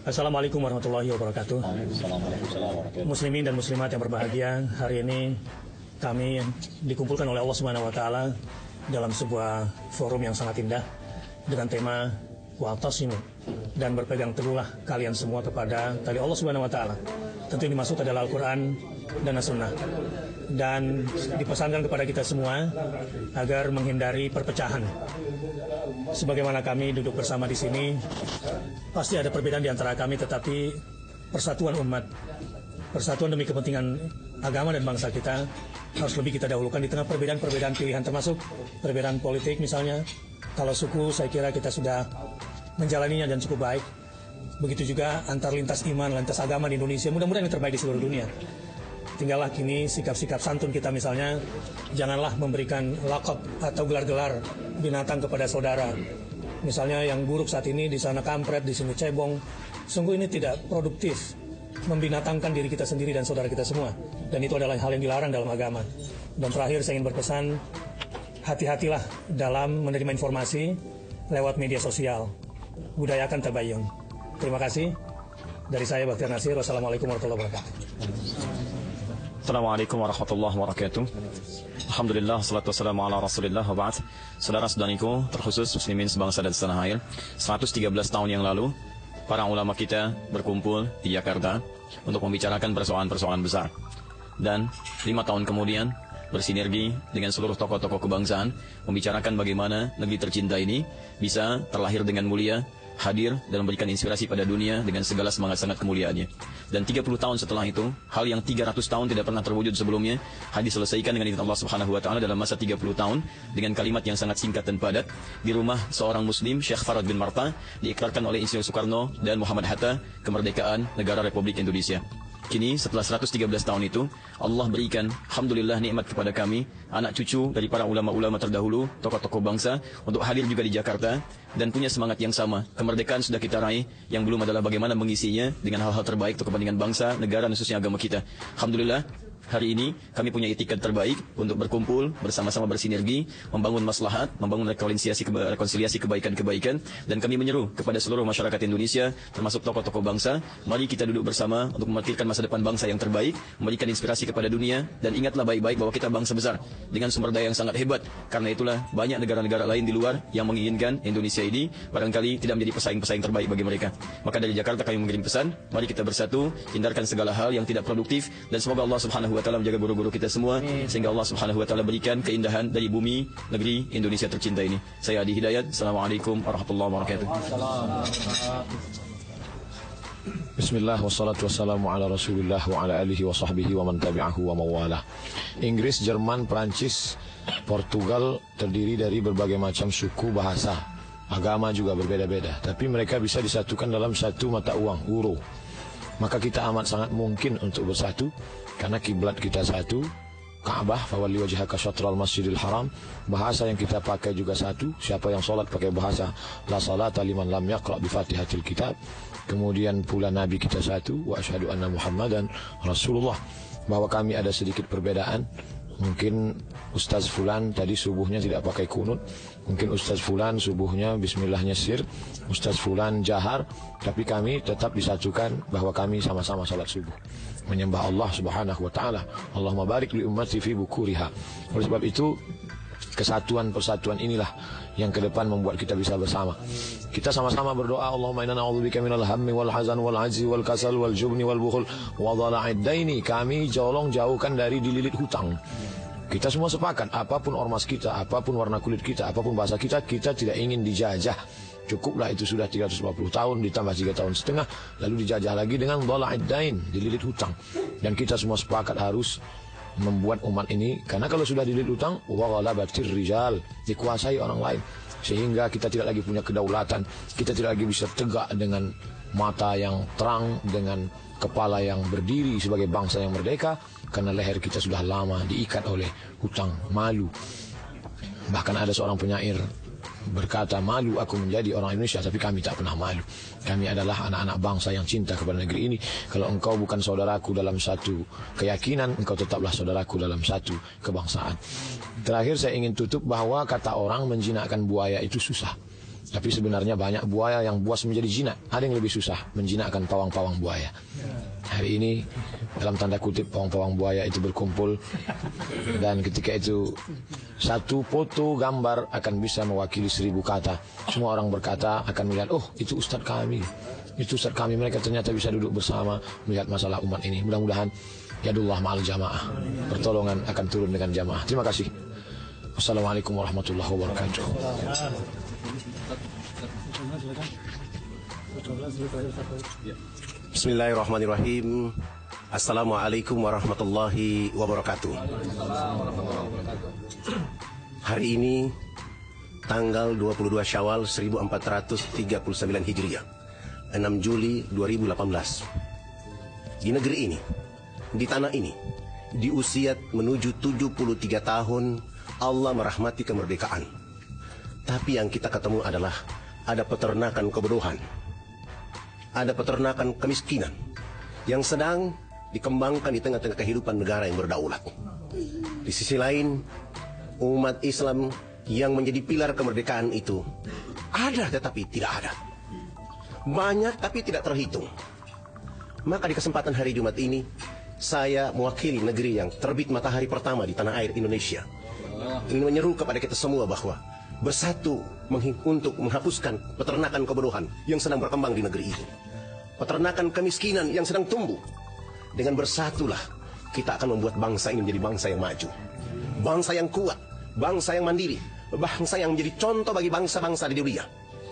Assalamualaikum warahmatullahi wabarakatuh. Muslimin dan muslimat yang berbahagia, hari ini kami dikumpulkan oleh Allah Subhanahu wa taala dalam sebuah forum yang sangat indah dengan tema wa'tasimu, dan berpegang teguhlah kalian semua kepada tali Allah Subhanahu wa taala. Tentu yang dimaksud adalah Al-Qur'an dan As-Sunnah. Dan dipesankan kepada kita semua agar menghindari perpecahan. Sebagaimana kami duduk bersama di sini, pasti ada perbedaan di antara kami, tetapi persatuan umat, persatuan demi kepentingan agama dan bangsa kita harus lebih kita dahulukan di tengah perbedaan-perbedaan pilihan, termasuk perbedaan politik misalnya. Kalau suku, saya kira kita sudah menjalaninya dan cukup baik. Begitu juga antar lintas iman, lintas agama di Indonesia, mudah-mudahan yang terbaik di seluruh dunia. Tinggallah kini sikap-sikap santun kita, misalnya janganlah memberikan lakab atau gelar-gelar binatang kepada saudara. Misalnya yang buruk saat ini, di sana kampret, di sini cebong. Sungguh ini tidak produktif, membinatangkan diri kita sendiri dan saudara kita semua. Dan itu adalah hal yang dilarang dalam agama. Dan terakhir saya ingin berpesan, hati-hatilah dalam menerima informasi lewat media sosial. Budayakan tabayun. Terima kasih. Dari saya Bakhtiar Nasir. Wassalamualaikum warahmatullahi wabarakatuh. Assalamualaikum warahmatullahi wabarakatuh. Alhamdulillah, salatu wassalamu ala rasulillah wa ba'd. Saudara-saudariku, terkhusus muslimin sebangsa dan setanah air, 113 tahun yang lalu para ulama kita berkumpul di Jakarta untuk membicarakan persoalan-persoalan besar. Dan 5 tahun kemudian bersinergi dengan seluruh tokoh-tokoh kebangsaan membicarakan bagaimana negeri tercinta ini bisa terlahir dengan mulia, hadir dan memberikan inspirasi pada dunia dengan segala semangat sangat kemuliaannya. Dan 30 tahun setelah itu, hal yang 300 tahun tidak pernah terwujud sebelumnya, diselesaikan dengan izin Allah Subhanahu wa taala dalam masa 30 tahun dengan kalimat yang sangat singkat dan padat di rumah seorang muslim, Syekh Farad bin Marta, diikrarkan oleh Insinyur Soekarno dan Muhammad Hatta kemerdekaan negara Republik Indonesia. Kini setelah 113 tahun itu, Allah berikan alhamdulillah nikmat kepada kami, anak cucu dari para ulama-ulama terdahulu, tokoh-tokoh bangsa, untuk hadir juga di Jakarta dan punya semangat yang sama. Kemerdekaan sudah kita raih, yang belum adalah bagaimana mengisinya dengan hal-hal terbaik untuk kepentingan bangsa, negara, dan khususnya agama kita. Alhamdulillah, hari ini kami punya itikat terbaik untuk berkumpul, bersama-sama bersinergi, membangun maslahat, membangun rekonsiliasi kebaikan-kebaikan, dan kami menyeru kepada seluruh masyarakat Indonesia, termasuk tokoh-tokoh bangsa, mari kita duduk bersama untuk memikirkan masa depan bangsa yang terbaik, memberikan inspirasi kepada dunia, dan ingatlah baik-baik bahwa kita bangsa besar, dengan sumber daya yang sangat hebat. Karena itulah banyak negara-negara lain di luar yang menginginkan Indonesia ini barangkali tidak menjadi pesaing-pesaing terbaik bagi mereka. Maka dari Jakarta kami mengirim pesan, mari kita bersatu, hindarkan segala hal yang tidak produktif, dan semoga Allah Subhanahu wa taala menjaga guru-guru kita semua, sehingga Allah Subhanahu wa taala berikan keindahan dari bumi negeri Indonesia tercinta ini. Saya Adi Hidayat. Assalamualaikum warahmatullahi wabarakatuh. Bismillah, wassalatu wassalamu ala rasulillah wa ala alihi wa sahbihi wa man tabi'ahu wa mawalah. Inggris, Jerman, Prancis, Portugal terdiri dari berbagai macam suku, bahasa, agama juga berbeda-beda, tapi mereka bisa disatukan dalam satu mata uang, euro. Maka kita amat sangat mungkin untuk bersatu, karena kiblat kita satu, Ka'bah, fawalli wajhaka syatral masjidil haram. Bahasa yang kita pakai juga satu, siapa yang sholat pakai bahasa la salata liman lam yaqra bi fatihatil kitab. Kemudian pula Nabi kita satu, wa asyhadu anna Muhammadan Rasulullah. Bahwa kami ada sedikit perbedaan, mungkin Ustaz Fulan tadi subuhnya tidak pakai kunut, mungkin Ustaz Fulan subuhnya bismillahnya sir, Ustaz Fulan jahar, tapi kami tetap disatukan bahwa kami sama-sama salat subuh, menyembah Allah Subhanahu wa taala. Allahumma barik li ummati fi bukuriha. Oleh sebab itu, kesatuan persatuan inilah yang ke depan membuat kita bisa bersama. Kita sama-sama berdoa, Allahumma inna na'udzubika minal hammi wal hazan wal ajzi wal kasal wal jubni wal bukhul wa dhala'id daini. Kami jauhkan dari dililit hutang. Kita semua sepakat, apapun ormas kita, apapun warna kulit kita, apapun bahasa kita, kita tidak ingin dijajah. Cukuplah itu sudah 350 tahun ditambah 3 tahun setengah, lalu dijajah lagi dengan dhala'id dain, dililit hutang. Dan kita semua sepakat harus membuat umat ini, karena kalau sudah dililit hutang, wa ghalabatir rijal, dikuasai orang lain, sehingga kita tidak lagi punya kedaulatan, kita tidak lagi bisa tegak dengan mata yang terang, dengan kepala yang berdiri sebagai bangsa yang merdeka, karena leher kita sudah lama diikat oleh hutang, malu. Bahkan ada seorang penyair berkata, malu aku menjadi orang Indonesia, tapi kami tak pernah malu. Kami adalah anak-anak bangsa yang cinta kepada negeri ini. Kalau engkau bukan saudaraku dalam satu keyakinan, engkau tetaplah saudaraku dalam satu kebangsaan. Terakhir saya ingin tutup bahwa kata orang menjinakkan buaya itu susah. Tapi sebenarnya banyak buaya yang buas menjadi jinak. Ada yang lebih susah menjinakkan pawang-pawang buaya. Hari ini dalam tanda kutip pawang-pawang buaya itu berkumpul, dan ketika itu satu foto gambar akan bisa mewakili 1000 kata. Semua orang berkata akan melihat, oh itu ustadz kami, itu ustadz kami. Mereka ternyata bisa duduk bersama melihat masalah umat ini. Mudah-mudahan yadullah ma'al jamaah, pertolongan akan turun dengan jamaah. Terima kasih. Wassalamualaikum warahmatullahi wabarakatuh. Bismillahirrahmanirrahim. Assalamualaikum warahmatullahi wabarakatuh. Hari ini tanggal 22 Syawal 1439 Hijriah, 6 Juli 2018. Di negeri ini, di tanah ini, di usia menuju 73 tahun, Allah merahmati kemerdekaan. Tapi yang kita ketemu adalah ada peternakan kebodohan, ada peternakan kemiskinan yang sedang dikembangkan di tengah-tengah kehidupan negara yang berdaulat. Di sisi lain, umat Islam yang menjadi pilar kemerdekaan itu ada tetapi tidak ada, banyak tapi tidak terhitung. Maka di kesempatan hari Jumat ini, saya mewakili negeri yang terbit matahari pertama di tanah air Indonesia, ingin menyeru kepada kita semua bahwa bersatu untuk menghapuskan peternakan kebodohan yang sedang berkembang di negeri ini, peternakan kemiskinan yang sedang tumbuh. Dengan bersatulah kita akan membuat bangsa ini menjadi bangsa yang maju, bangsa yang kuat, bangsa yang mandiri, bangsa yang menjadi contoh bagi bangsa-bangsa di dunia.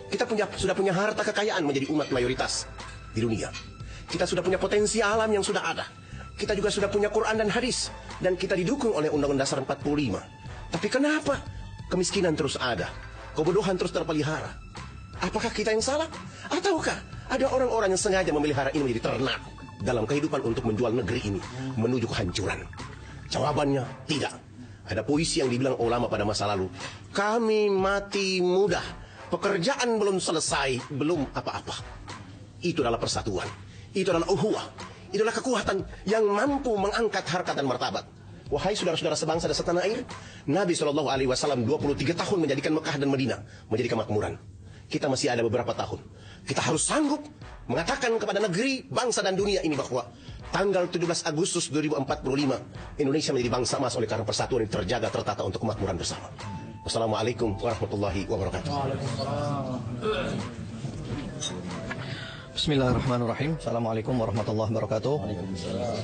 Kita sudah punya harta kekayaan menjadi umat mayoritas di dunia. Kita sudah punya potensi alam yang sudah ada. Kita juga sudah punya Quran dan hadis, dan kita didukung oleh Undang-Undang Dasar 45. Tapi kenapa kemiskinan terus ada, kebodohan terus terpelihara? Apakah kita yang salah? Ataukah ada orang-orang yang sengaja memelihara ini menjadi ternak dalam kehidupan untuk menjual negeri ini menuju kehancuran? Jawabannya tidak. Ada puisi yang dibilang ulama pada masa lalu, kami mati mudah, pekerjaan belum selesai, belum apa-apa. Itu adalah persatuan, itu adalah ukhuwah, itu adalah kekuatan yang mampu mengangkat harkat dan martabat. Wahai saudara-saudara sebangsa dan setanah air, Nabi SAW 23 tahun menjadikan Mekah dan Madinah menjadi kemakmuran. Kita masih ada beberapa tahun. Kita harus sanggup mengatakan kepada negeri, bangsa dan dunia ini bahwa tanggal 17 Agustus 2045 Indonesia menjadi bangsa emas oleh karena persatuan yang terjaga, tertata untuk kemakmuran bersama. Wassalamualaikum warahmatullahi wabarakatuh. Bismillahirrahmanirrahim. Assalamualaikum warahmatullahi wabarakatuh.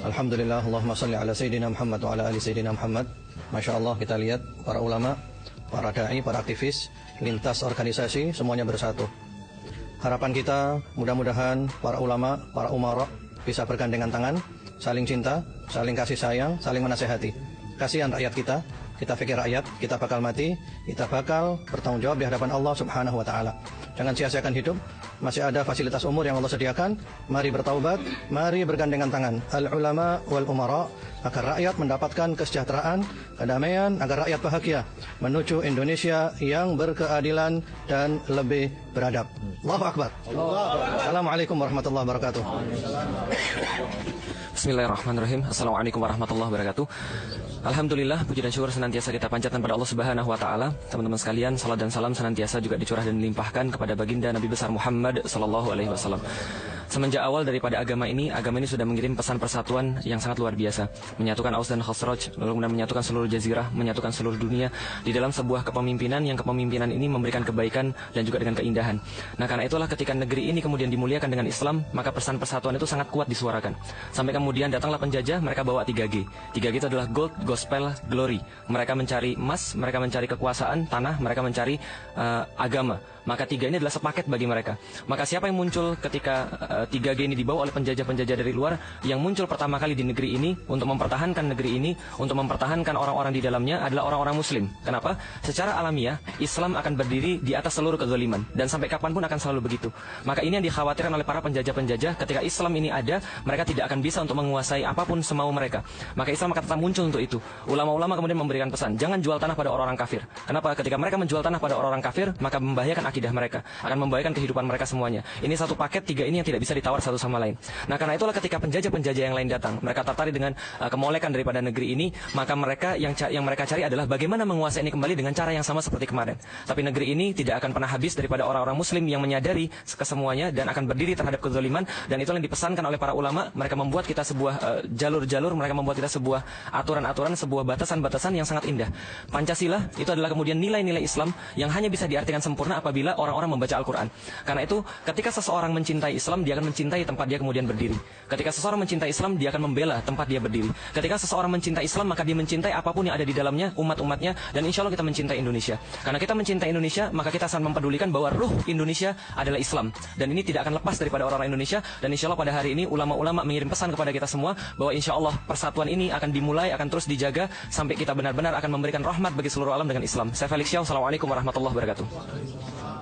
Alhamdulillah, Allahumma salli ala Sayyidina Muhammad wa ala ali Sayyidina Muhammad. Masya Allah, kita lihat para ulama, para da'i, para aktivis, lintas organisasi, semuanya bersatu. Harapan kita mudah-mudahan para ulama, para umara bisa bergandengan tangan, saling cinta, saling kasih sayang, saling menasehati. Kasihan rakyat kita pikir rakyat, kita bakal mati, kita bakal bertanggung jawab di hadapan Allah Subhanahu wa Ta'ala. Jangan sia-siakan hidup, masih ada fasilitas umur yang Allah sediakan. Mari bertaubat, mari bergandengan tangan, al-ulama wal umara, agar rakyat mendapatkan kesejahteraan, kedamaian, agar rakyat bahagia menuju Indonesia yang berkeadilan dan lebih beradab. Allahu Akbar. Assalamualaikum warahmatullahi wabarakatuh. Bismillahirrahmanirrahim. Assalamualaikum warahmatullahi wabarakatuh. Alhamdulillah, puji dan syukur senantiasa kita panjatkan pada Allah Subhanahu wa Ta'ala. Teman-teman sekalian, salat dan salam senantiasa juga dicurah dan dilimpahkan kepada baginda Nabi besar Muhammad sallallahu alaihi wasallam. Semenjak awal daripada agama ini sudah mengirim pesan persatuan yang sangat luar biasa, menyatukan Aus dan Khazraj, lalu kemudian menyatukan seluruh jazirah, menyatukan seluruh dunia di dalam sebuah kepemimpinan yang kepemimpinan ini memberikan kebaikan dan juga dengan keindahan. Nah, karena itulah ketika negeri ini kemudian dimuliakan dengan Islam, maka pesan persatuan itu sangat kuat disuarakan. Sampai kemudian datanglah penjajah, mereka bawa 3G. 3G itu adalah gold, gospel, glory. Mereka mencari emas, mereka mencari kekuasaan, tanah, mereka mencari agama. Maka 3 ini adalah sepaket bagi mereka. Maka siapa yang muncul ketika 3G ini dibawa oleh penjajah-penjajah dari luar? Yang muncul pertama kali di negeri ini untuk mempertahankan negeri ini, untuk mempertahankan orang-orang di dalamnya adalah orang-orang Muslim. Kenapa? Secara alamiah Islam akan berdiri di atas seluruh kezaliman, dan sampai kapanpun akan selalu begitu. Maka ini yang dikhawatirkan oleh para penjajah-penjajah. Ketika Islam ini ada, mereka tidak akan bisa untuk menguasai apapun semau mereka. Maka Islam akan tetap muncul untuk itu. Ulama-ulama kemudian memberikan pesan, jangan jual tanah pada orang-orang kafir. Kenapa? Ketika mereka menjual tanah pada orang-orang kafir, maka membahayakan akidah mereka, akan membahayakan kehidupan mereka semuanya. Ini satu paket, tiga ini yang tidak bisa ditawar satu sama lain. Nah, karena itulah ketika penjajah-penjajah yang lain datang, mereka tertarik dengan kemolekan daripada negeri ini, maka mereka yang mereka cari adalah bagaimana menguasai ini kembali dengan cara yang sama seperti kemarin. Tapi negeri ini tidak akan pernah habis daripada orang-orang muslim yang menyadari kesemuanya dan akan berdiri terhadap kezaliman, dan itu yang dipesankan oleh para ulama. Mereka membuat kita sebuah jalur-jalur, mereka membuat kita sebuah aturan-aturan, sebuah batasan-batasan yang sangat indah. Pancasila itu adalah kemudian nilai-nilai Islam yang hanya bisa diartikan sempurna apabila orang-orang membaca Al-Quran. Karena itu ketika seseorang mencintai Islam, dia akan mencintai tempat dia kemudian berdiri. Ketika seseorang mencintai Islam, dia akan membela tempat dia berdiri. Ketika seseorang mencintai Islam, maka dia mencintai apapun yang ada di dalamnya, umat-umatnya, dan insya Allah kita mencintai Indonesia. Karena kita mencintai Indonesia, maka kita akan mempedulikan bahwa ruh Indonesia adalah Islam, dan ini tidak akan lepas daripada orang-orang Indonesia. Dan insya Allah pada hari ini ulama-ulama mengirim pesan kepada kita semua bahwa insya Allah persatuan ini akan dimulai, akan terus dijaga sampai kita benar-benar akan memberikan rahmat bagi seluruh alam dengan Islam. Saya Felix Xiao, Assalamualaikum warahmatullahi wabarakatuh.